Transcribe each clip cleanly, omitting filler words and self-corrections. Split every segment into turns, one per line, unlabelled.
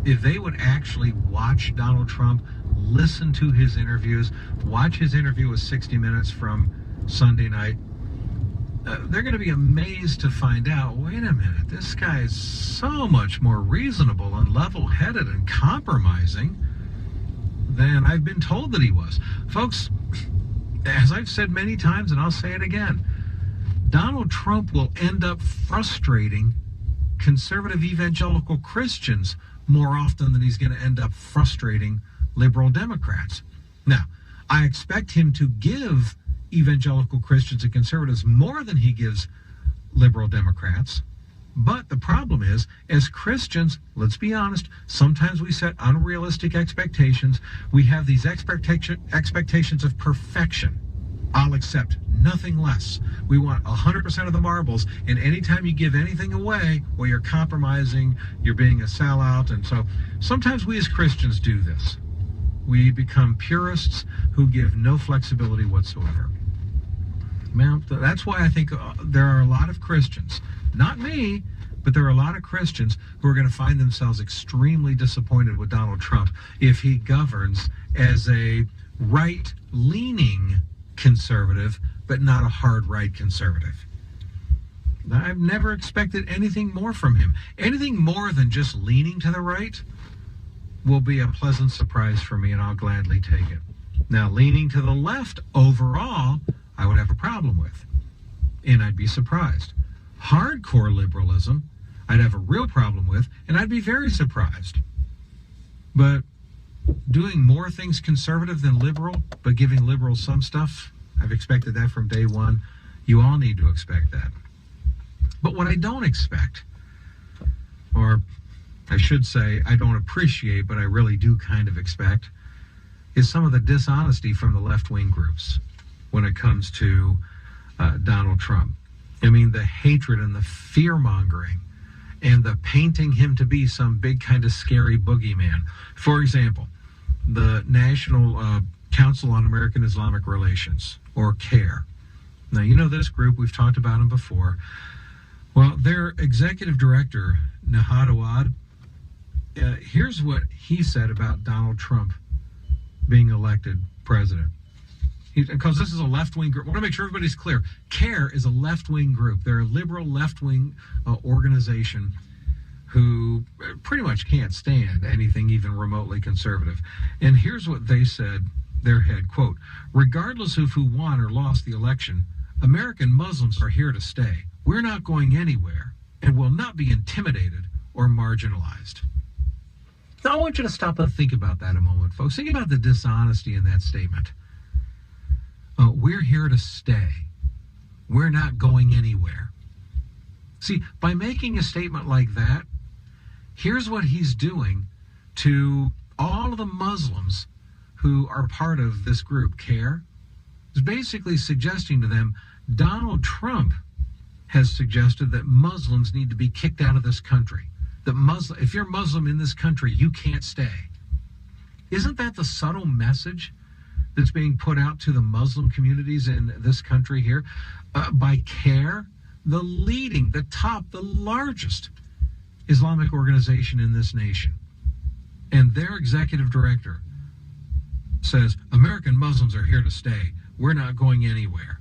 if they would actually watch Donald Trump, listen to his interviews, watch his interview with 60 Minutes from Sunday night, they're going to be amazed to find out, wait a minute, this guy is so much more reasonable and level-headed and compromising than I've been told that he was. Folks, as I've said many times, and I'll say it again, Donald Trump will end up frustrating conservative evangelical Christians more often than he's going to end up frustrating liberal Democrats. Now, I expect him to give evangelical Christians and conservatives more than he gives liberal Democrats. But the problem is, as Christians, let's be honest, sometimes we set unrealistic expectations. We have these expectations of perfection. I'll accept nothing less. We want 100% of the marbles, and anytime you give anything away, well, you're compromising, you're being a sellout. And so sometimes we as Christians do this. We become purists who give no flexibility whatsoever. Well, that's why I think there are a lot of Christians, not me, but there are a lot of Christians who are going to find themselves extremely disappointed with Donald Trump if he governs as a right-leaning conservative, but not a hard right conservative. I've never expected anything more from him. Anything more than just leaning to the right will be a pleasant surprise for me, and I'll gladly take it. Now, leaning to the left overall, I would have a problem with, and I'd be surprised. Hardcore liberalism, I'd have a real problem with, and I'd be very surprised. But doing more things conservative than liberal, but giving liberals some stuff, I've expected that from day one. You all need to expect that. But what I don't expect, or I should say I don't appreciate, but I really do kind of expect, is some of the dishonesty from the left-wing groups when it comes to Donald Trump. I mean, the hatred and the fear-mongering and the painting him to be some big kind of scary boogeyman. For example, the National Council on American Islamic Relations, or CAIR. Now, you know this group. We've talked about them before. Well, their executive director, Nahad Awad, here's what he said about Donald Trump being elected president. Because this is a left-wing group. I want to make sure everybody's clear. CAIR is a left-wing group. They're a liberal left-wing organization who pretty much can't stand anything even remotely conservative. And here's what they said, their head, quote, "Regardless of who won or lost the election, American Muslims are here to stay. We're not going anywhere and will not be intimidated or marginalized." Now, I want you to stop and think about that a moment, folks. Think about the dishonesty in that statement. We're here to stay. We're not going anywhere. See, by making a statement like that, here's what he's doing to all of the Muslims who are part of this group, CAIR. Is basically suggesting to them, Donald Trump has suggested that Muslims need to be kicked out of this country. That if you're Muslim in this country, you can't stay. Isn't that the subtle message that's being put out to the Muslim communities in this country here by CAIR, the leading, the top, the largest Islamic organization in this nation? And their executive director says, American Muslims are here to stay. We're not going anywhere.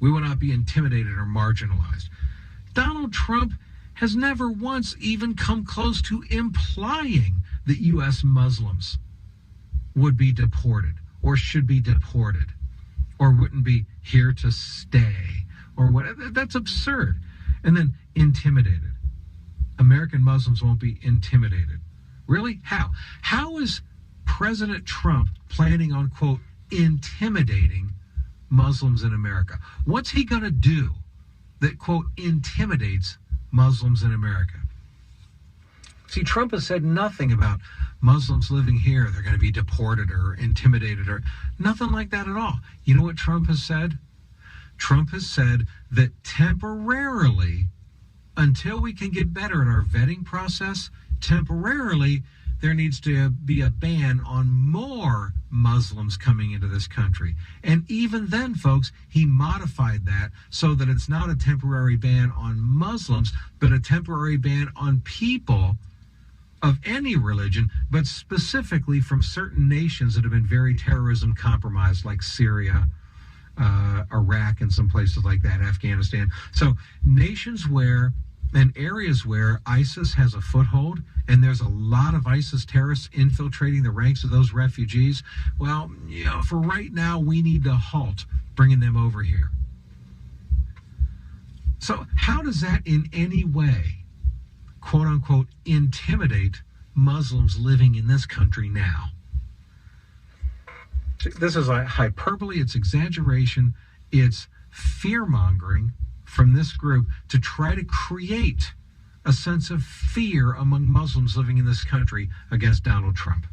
We will not be intimidated or marginalized. Donald Trump has never once even come close to implying that U.S. Muslims would be deported or should be deported or wouldn't be here to stay or what. That's absurd. And then intimidated. American Muslims won't be intimidated. Really? How? How is President Trump planning on, quote, intimidating Muslims in America? What's he going to do that, quote, intimidates Muslims in America? See, Trump has said nothing about Muslims living here, they're going to be deported or intimidated or nothing like that at all. You know what Trump has said? Trump has said that temporarily, until we can get better at our vetting process, temporarily there needs to be a ban on more Muslims coming into this country. And even then, folks, he modified that so that it's not a temporary ban on Muslims, but a temporary ban on people of any religion, but specifically from certain nations that have been very terrorism compromised, like Syria, Iraq, and some places like that, Afghanistan. So nations where and areas where ISIS has a foothold, and there's a lot of ISIS terrorists infiltrating the ranks of those refugees, well, for right now, we need to halt bringing them over here. So how does that in any way, quote unquote, intimidate Muslims living in this country now? This is a hyperbole, it's exaggeration, it's fear-mongering from this group to try to create a sense of fear among Muslims living in this country against Donald Trump.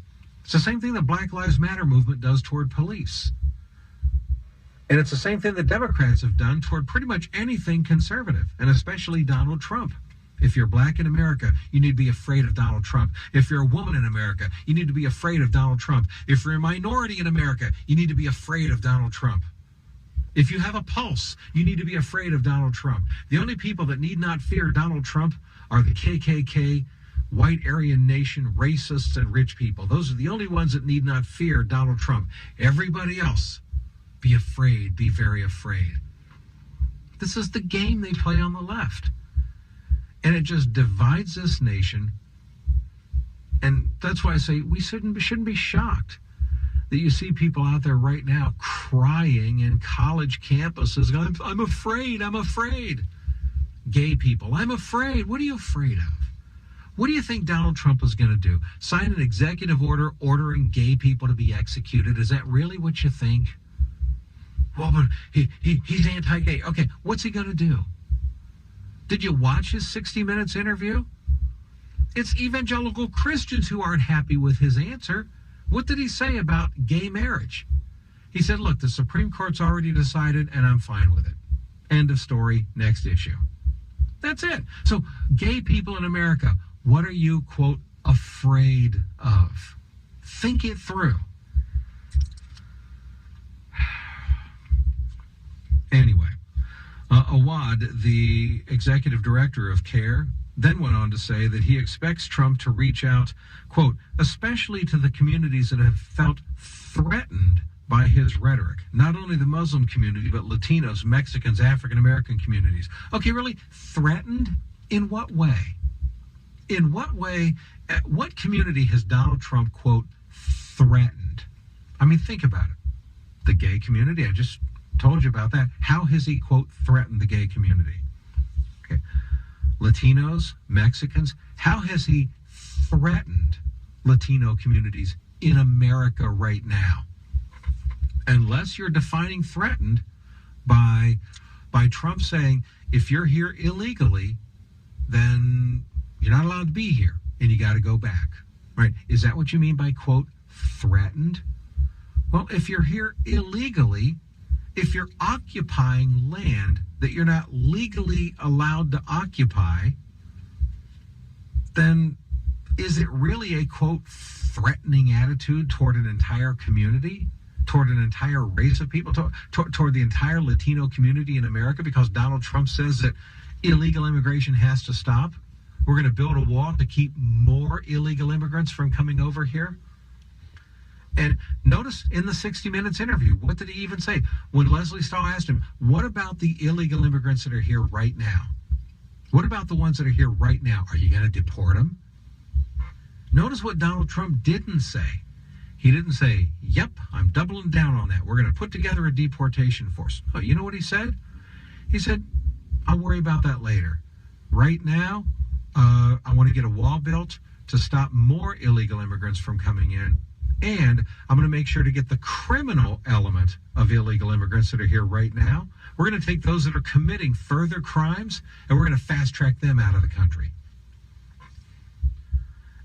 It's the same thing the Black Lives Matter movement does toward police. And it's the same thing the Democrats have done toward pretty much anything conservative, and especially Donald Trump. If you're black in America, you need to be afraid of Donald Trump. If you're a woman in America, you need to be afraid of Donald Trump. If you're a minority in America, you need to be afraid of Donald Trump. If you have a pulse, you need to be afraid of Donald Trump. The only people that need not fear Donald Trump are the KKK, white Aryan nation, racists, and rich people. Those are the only ones that need not fear Donald Trump. Everybody else, be afraid, be very afraid. This is the game they play on the left. And it just divides this nation. And that's why I say we shouldn't be shocked that you see people out there right now crying in college campuses going, I'm afraid. Gay people, I'm afraid. What are you afraid of? What do you think Donald Trump is going to do? Sign an executive order ordering gay people to be executed? Is that really what you think? Well, but he's anti-gay. Okay, what's he going to do? Did you watch his 60 Minutes interview? It's evangelical Christians who aren't happy with his answer. What did he say about gay marriage? He said, look, the Supreme Court's already decided, and I'm fine with it. End of story, next issue. That's it. So gay people in America, what are you, quote, afraid of? Think it through. Anyway, Awad, the executive director of CARE, then went on to say that he expects Trump to reach out, quote, especially to the communities that have felt threatened by his rhetoric. Not only the Muslim community, but Latinos, Mexicans, African-American communities. Okay, really? Threatened? In what way? In what way? What community has Donald Trump, quote, threatened? I mean, think about it. The gay community, I just told you about that. How has he, quote, threatened the gay community? Okay. Latinos, Mexicans, how has he threatened Latino communities in America right now? Unless you're defining threatened by Trump saying, if you're here illegally, then you're not allowed to be here and you got to go back, right? Is that what you mean by, quote, threatened? Well, if you're here illegally, if you're occupying land that you're not legally allowed to occupy, then is it really a, quote, threatening attitude toward an entire community, toward an entire race of people, toward the entire Latino community in America, because Donald Trump says that illegal immigration has to stop? We're going to build a wall to keep more illegal immigrants from coming over here? And notice in the 60 Minutes interview, what did he even say? When Leslie Stahl asked him, what about the illegal immigrants that are here right now? What about the ones that are here right now? Are you going to deport them? Notice what Donald Trump didn't say. He didn't say, yep, I'm doubling down on that. We're going to put together a deportation force. Oh, you know what he said? He said, I'll worry about that later. Right now, I want to get a wall built to stop more illegal immigrants from coming in. And I'm going to make sure to get the criminal element of illegal immigrants that are here right now. We're going to take those that are committing further crimes, and we're going to fast track them out of the country.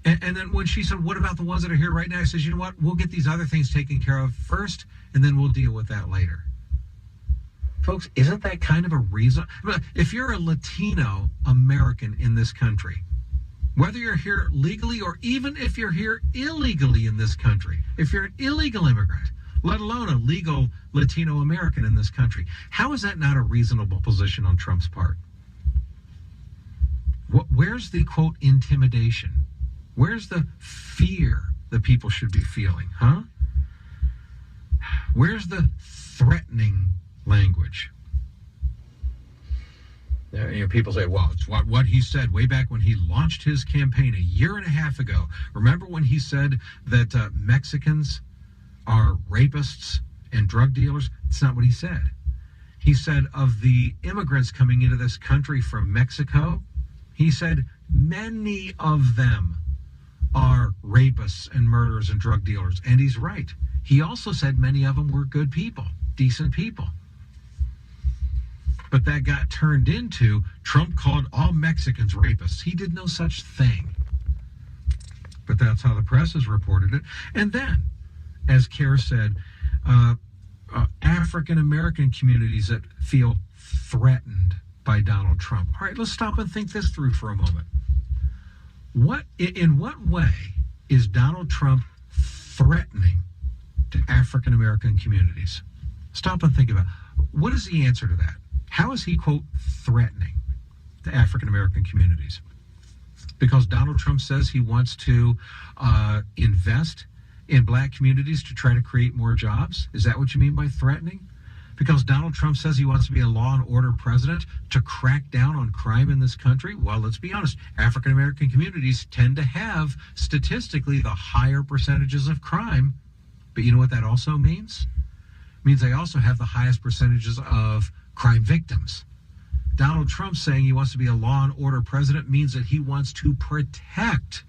And then when she said, what about the ones that are here right now? I says, you know what? We'll get these other things taken care of first, and then we'll deal with that later. Folks, isn't that kind of a reason? If you're a Latino American in this country, whether you're here legally or even if you're here illegally in this country, if you're an illegal immigrant, let alone a legal Latino American in this country, how is that not a reasonable position on Trump's part? Where's the, quote, intimidation? Where's the fear that people should be feeling, huh? Where's the threatening language? People say, well, it's what he said way back when he launched his campaign a year and a half ago. Remember when he said that Mexicans are rapists and drug dealers? It's not what he said. He said of the immigrants coming into this country from Mexico, he said many of them are rapists and murderers and drug dealers. And he's right. He also said many of them were good people, decent people. But that got turned into Trump called all Mexicans rapists. He did no such thing. But that's how the press has reported it. And then, as Kara said, African-American communities that feel threatened by Donald Trump. All right, let's stop and think this through for a moment. In what way is Donald Trump threatening to African-American communities? Stop and think about it. What is the answer to that? How is he, quote, threatening to African-American communities? Because Donald Trump says he wants to invest in black communities to try to create more jobs? Is that what you mean by threatening? Because Donald Trump says he wants to be a law and order president to crack down on crime in this country? Well, let's be honest. African-American communities tend to have, statistically, the higher percentages of crime. But you know what that also means? It means they also have the highest percentages of crime victims. Donald Trump saying he wants to be a law and order president means that he wants to protect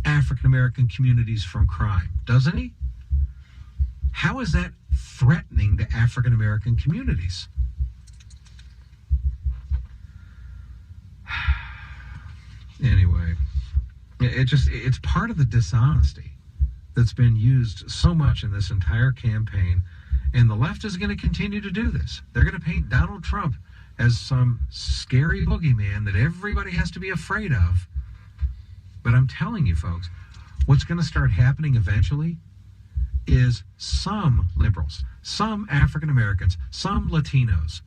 African-American communities from crime, doesn't he? How is that threatening to African-American communities? Anyway, it's part of the dishonesty that's been used so much in this entire campaign. And the left is going to continue to do this. They're going to paint Donald Trump as some scary boogeyman that everybody has to be afraid of. But I'm telling you, folks, what's going to start happening eventually is some liberals, some African Americans, some Latinos,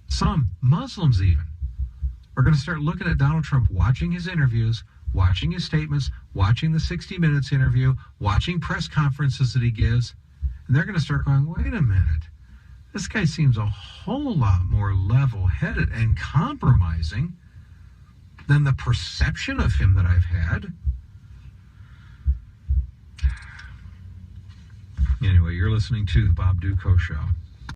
some Muslims even, are going to start looking at Donald Trump, watching his interviews, watching his statements, watching the 60 Minutes interview, watching press conferences that he gives. And they're going to start going, wait a minute, this guy seems a whole lot more level-headed and compromising than the perception of him that I've had. Anyway, you're listening to The Bob Dutko Show.